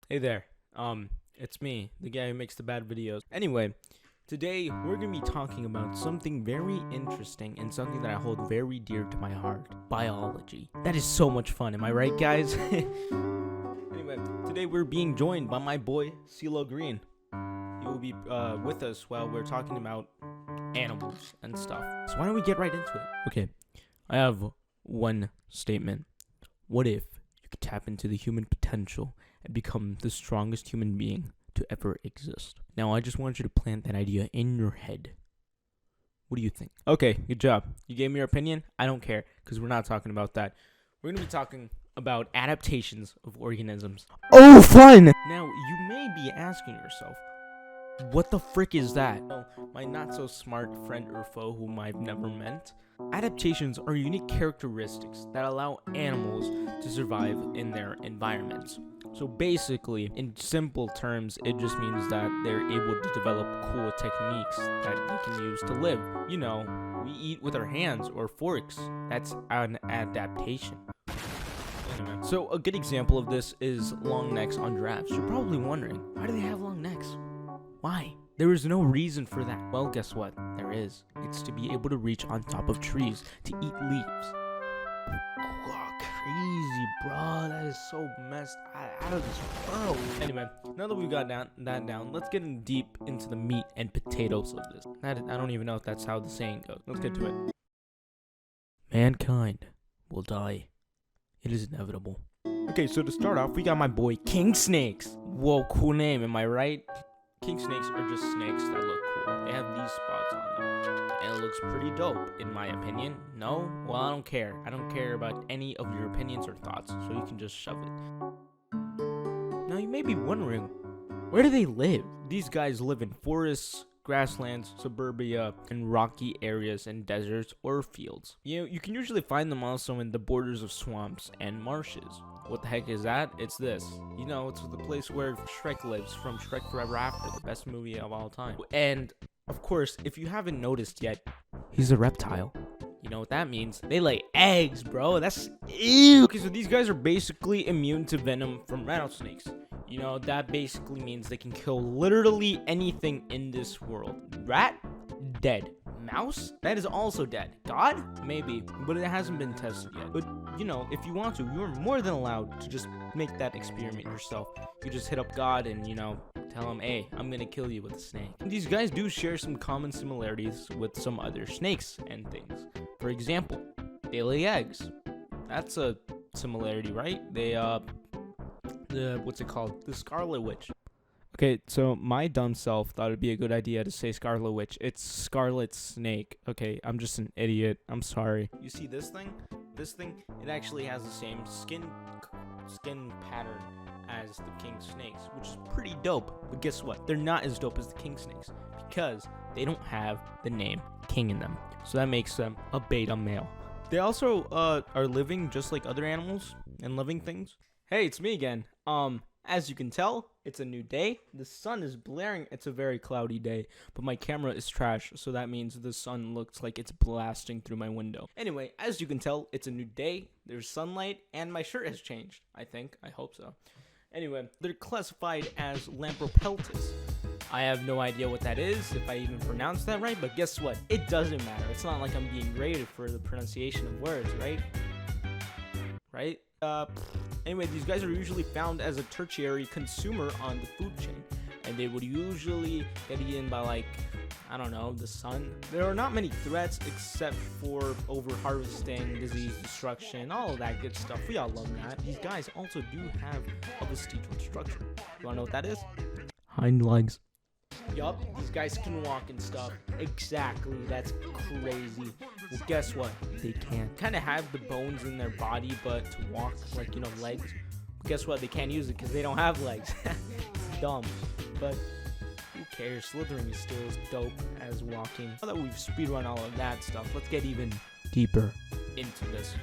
Hey there. It's me, the guy who makes the bad videos. Anyway, today we're gonna be talking about something very interesting and something that I hold very dear to my heart. Biology. That is so much fun, am I right, guys? Anyway, today we're being joined by my boy, CeeLo Green. He will be with us while we're talking about animals and stuff. So why don't we get right into it? Okay, I have one statement. What if you could tap into the human potential and become the strongest human being to ever exist? Now, I just want you to plant that idea in your head. What do you think? Okay, good job. You gave me your opinion. I don't care, because we're not talking about that. We're going to be talking about adaptations of organisms. Oh, fun! Now, you may be asking yourself, what the frick is that? Well, my not-so-smart friend or foe whom I've never met. Adaptations are unique characteristics that allow animals to survive in their environments. So basically, in simple terms, it just means that they're able to develop cool techniques that they can use to live. You know, we eat with our hands or forks. That's an adaptation. So a good example of this is long necks on giraffes. You're probably wondering, why do they have long necks? Why? There is no reason for that. Well, guess what? There is. It's to be able to reach on top of trees, to eat leaves. Oh, crazy, bro. That is so messed out of this world. Anyway, now that we've got that down, let's get in deep into the meat and potatoes of this. I don't even know if that's how the saying goes. Let's get to it. Mankind will die. It is inevitable. Okay, so to start off, we got my boy King Snakes. Whoa, cool name, am I right? King snakes are just snakes that look cool. They have these spots on them, and it looks pretty dope, in my opinion. No? Well, I don't care. I don't care about any of your opinions or thoughts, so you can just shove it. Now, you may be wondering, where do they live? These guys live in forests, grasslands, suburbia, and rocky areas and deserts or fields. You can usually find them also in the borders of swamps and marshes. What the heck is that? It's this. You know, it's the place where Shrek lives from Shrek Forever After, the best movie of all time. And, of course, if you haven't noticed yet, he's a reptile. You know what that means? They lay eggs, bro. That's ew. Okay, so these guys are basically immune to venom from rattlesnakes. You know, that basically means they can kill literally anything in this world. Rat? Dead. Mouse? That is also dead. God? Maybe, but it hasn't been tested yet. But, you know, if you want to, you're more than allowed to just make that experiment yourself. You just hit up God and, you know, tell him, hey, I'm gonna kill you with a snake. And these guys do share some common similarities with some other snakes and things. For example, they lay eggs. That's a similarity, right? They, what's it called? The Scarlet Witch. Okay, so my dumb self thought it'd be a good idea to say Scarlet Witch. It's Scarlet Snake. Okay, I'm just an idiot. I'm sorry. You see this thing? This thing, it actually has the same skin pattern as the king snakes, which is pretty dope. But guess what? They're not as dope as the king snakes because they don't have the name king in them. So that makes them a beta male. They also are living just like other animals and living things. Hey, it's me again. As you can tell, it's a new day. The sun is blaring. It's a very cloudy day, but my camera is trash, so that means the sun looks like it's blasting through my window. Anyway, as you can tell, it's a new day. There's sunlight, and my shirt has changed. I think. I hope so. Anyway, they're classified as Lampropeltis. I have no idea what that is, if I even pronounced that right, but guess what? It doesn't matter. It's not like I'm being graded for the pronunciation of words, right? Right? Anyway, these guys are usually found as a tertiary consumer on the food chain, and they would usually get eaten by, like, I don't know, the sun. There are not many threats except for over-harvesting, disease, destruction, all of that good stuff. We all love that. These guys also do have a vestigial structure. You wanna know what that is? Hind legs. Yup, these guys can walk and stuff. Exactly, that's crazy. Well, guess what? They can't. Kind of have the bones in their body, but to walk, like, you know, legs. But guess what? They can't use it because they don't have legs. It's dumb. But who cares? Slithering is still as dope as walking. Now that we've speedrun all of that stuff, let's get even deeper into this.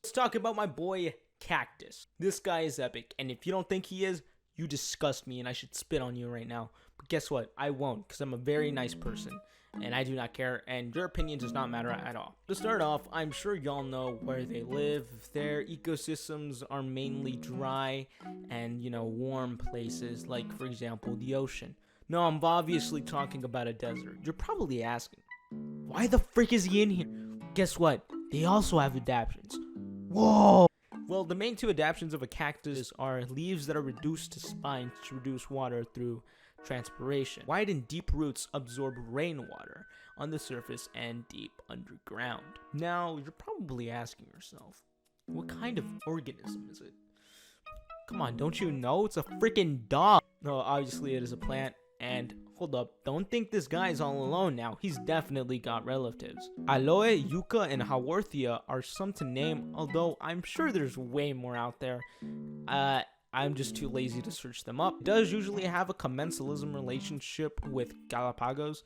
Let's talk about my boy Cactus. This guy is epic, and if you don't think he is, You disgust me and I should spit on you right now. But guess what? I won't, because I'm a very nice person. And I do not care, and your opinion does not matter at all. To start off, I'm sure y'all know where they live. Their ecosystems are mainly dry and, warm places, like, for example, the ocean. No, I'm obviously talking about a desert. You're probably asking, why the frick is he in here? Guess what? They also have adaptations. Whoa! Well, the main two adaptations of a cactus are leaves that are reduced to spines to reduce water through transpiration. Wide and deep roots absorb rainwater on the surface and deep underground. Now, you're probably asking yourself, what kind of organism is it? Come on, don't you know? It's a freaking dog. No, obviously it is a plant. And hold up, don't think this guy is all alone now. He's definitely got relatives. Aloe, yucca, and haworthia are some to name, although I'm sure there's way more out there. I'm just too lazy to search them up. It does usually have a commensalism relationship with Galapagos.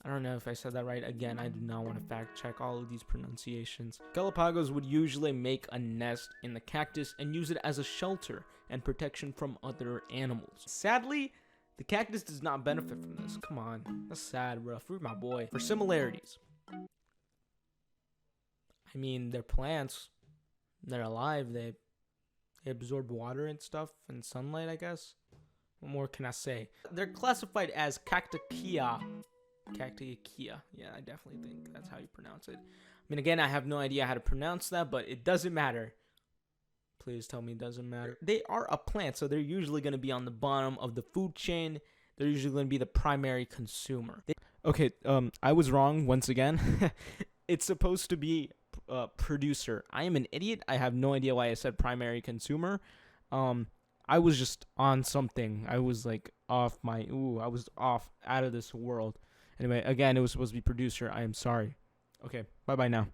I don't know if I said that right. Again, I do not want to fact check all of these pronunciations. Galapagos would usually make a nest in the cactus and use it as a shelter and protection from other animals. Sadly, the cactus does not benefit from this. Come on, that's sad, bro. Free my boy. For similarities, I mean, they're plants. They're alive. They absorb water and stuff and sunlight, I guess. What more can I say? They're classified as Cacticia. Cacticia. Yeah, I definitely think that's how you pronounce it. I mean, again, I have no idea how to pronounce that, but it doesn't matter. Please tell me it doesn't matter. They are a plant, so they're usually going to be on the bottom of the food chain. They're usually going to be the primary consumer. Okay, I was wrong once again. It's supposed to be producer. I am an idiot. I have no idea why I said primary consumer. I was just on something. I was like I was off out of this world. Anyway, again, it was supposed to be producer. I am sorry. Okay, bye-bye now.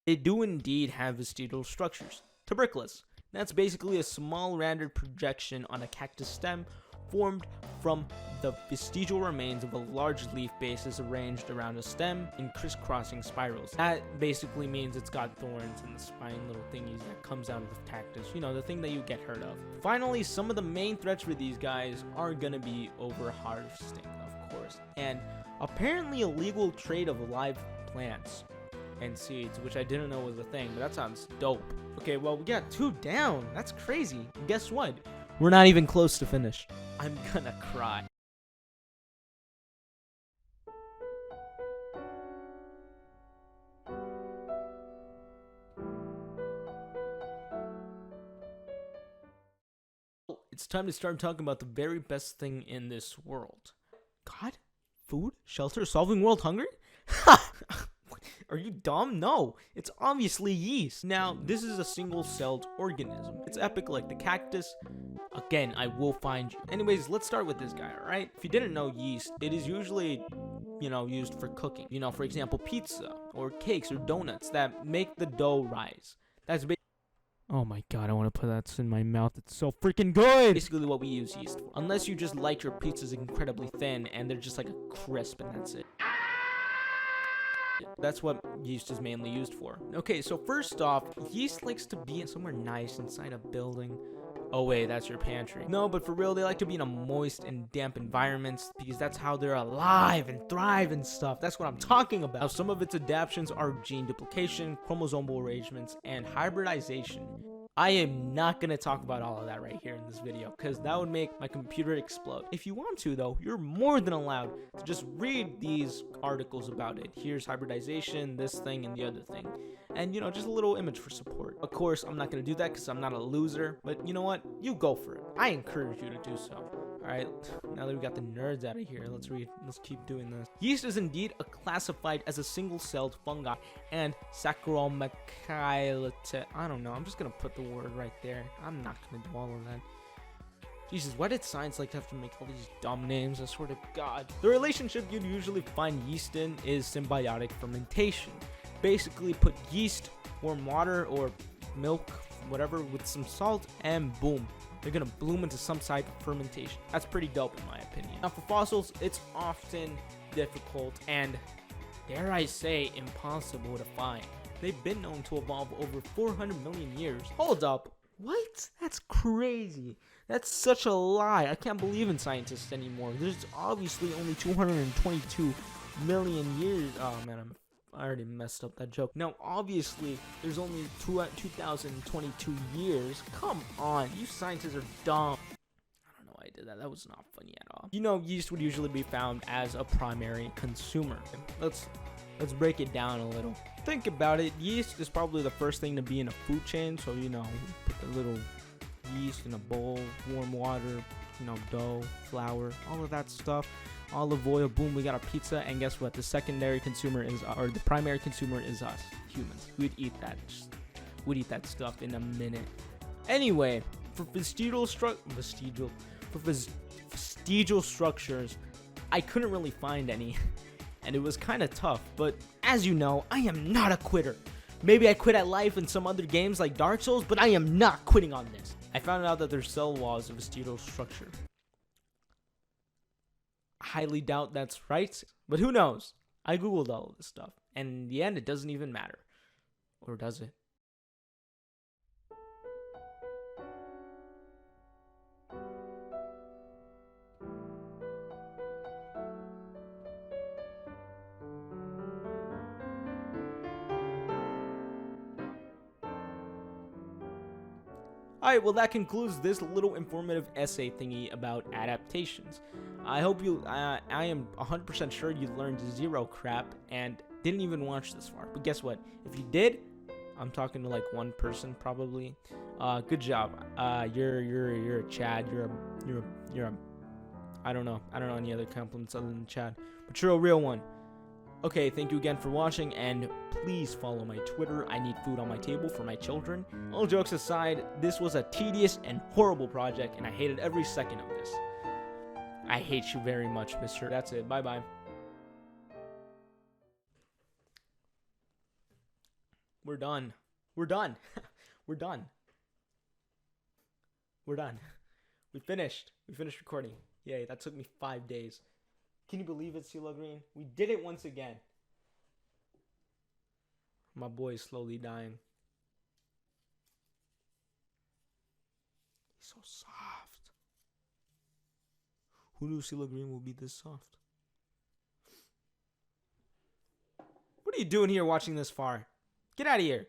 They do indeed have vestigial structures. Tuberculous. That's basically a small rounded projection on a cactus stem formed from the vestigial remains of a large leaf basis arranged around a stem in crisscrossing spirals. That basically means it's got thorns and the spine little thingies that comes out of the cactus. The thing that you get hurt of. Finally, some of the main threats for these guys are gonna be overharvesting, of course, and apparently illegal trade of live plants and seeds, which I didn't know was a thing, but that sounds dope. Okay, well, we got 2 down. That's crazy. And guess what? We're not even close to finish. I'm gonna cry. It's time to start talking about the very best thing in this world. God? Food? Shelter? Solving world hunger? Ha! Are you dumb? No, it's obviously yeast. Now, this is a single-celled organism. It's epic like the cactus. Again, I will find you. Anyways, let's start with this guy, alright? If you didn't know yeast, it is usually, used for cooking. For example, pizza or cakes or donuts that make the dough rise. That's oh my god, I want to put that in my mouth. It's so freaking good! Basically what we use yeast for. Unless you just like your pizzas incredibly thin and they're just like a crisp and that's it. That's what yeast is mainly used for. Okay, so first off, yeast likes to be somewhere nice inside a building. Oh wait, that's your pantry. No, but for real, they like to be in a moist and damp environments because that's how they're alive and thrive and stuff. That's what I'm talking about. Now, some of its adaptations are gene duplication, chromosomal arrangements, and hybridization. I am not going to talk about all of that right here in this video because that would make my computer explode. If you want to, though, you're more than allowed to just read these articles about it. Here's hybridization, this thing, and the other thing. And, just a little image for support. Of course, I'm not going to do that because I'm not a loser. But you know what? You go for it. I encourage you to do so. Alright, now that we got the nerds out of here, let's keep doing this. Yeast is indeed classified as a single-celled fungi and Saccharomyces. I don't know, I'm just gonna put the word right there. I'm not gonna do all of that. Jesus, why did science like to have to make all these dumb names? I swear to God. The relationship you'd usually find yeast in is symbiotic fermentation. Basically, put yeast, warm water, or milk, whatever, with some salt, and boom. They're gonna bloom into some type of fermentation. That's pretty dope in my opinion. Now for fossils, it's often difficult and, dare I say, impossible to find. They've been known to evolve over 400 million years. Hold up, What? That's crazy. That's such a lie. I can't believe in scientists anymore. There's obviously only 222 million years. Oh man, I already messed up that joke. Now, obviously, there's only 2022 years. Come on, you scientists are dumb. I don't know why I did that. That was not funny at all. You know, yeast would usually be found as a primary consumer. Let's break it down a little. Think about it. Yeast is probably the first thing to be in a food chain. So, you know, put the little yeast in a bowl, warm water, you know, dough, flour, all of that stuff. Olive oil, boom, we got a pizza. And guess what? The secondary consumer is, or the primary consumer is us, humans. We'd eat that. Stuff in a minute. Anyway, for vestigial structures, I couldn't really find any. And it was kind of tough, but as you know, I am not a quitter. Maybe I quit at life in some other games like Dark Souls, but I am not quitting on this. I found out that there's cell walls of vestigial structure. I highly doubt that's right, but who knows? I googled all of this stuff, and in the end, it doesn't even matter. Or does it? Alright, well that concludes this little informative essay thingy about adaptations. I hope I am 100% sure you learned zero crap and didn't even watch this far. But guess what? If you did, I'm talking to like one person probably. Good job. You're a Chad. You're a I don't know any other compliments other than Chad, but you're a real one. Okay, thank you again for watching, and please follow my Twitter. I need food on my table for my children. All jokes aside, this was a tedious and horrible project, and I hated every second of this. I hate you very much, mister. That's it. Bye-bye. We're done. We're done. We're done. We're done. We finished. We finished recording. Yay, that took me 5 days. Can you believe it, CeeLo Green? We did it once again. My boy is slowly dying. He's so soft. Who knew CeeLo Green would be this soft? What are you doing here watching this far? Get out of here.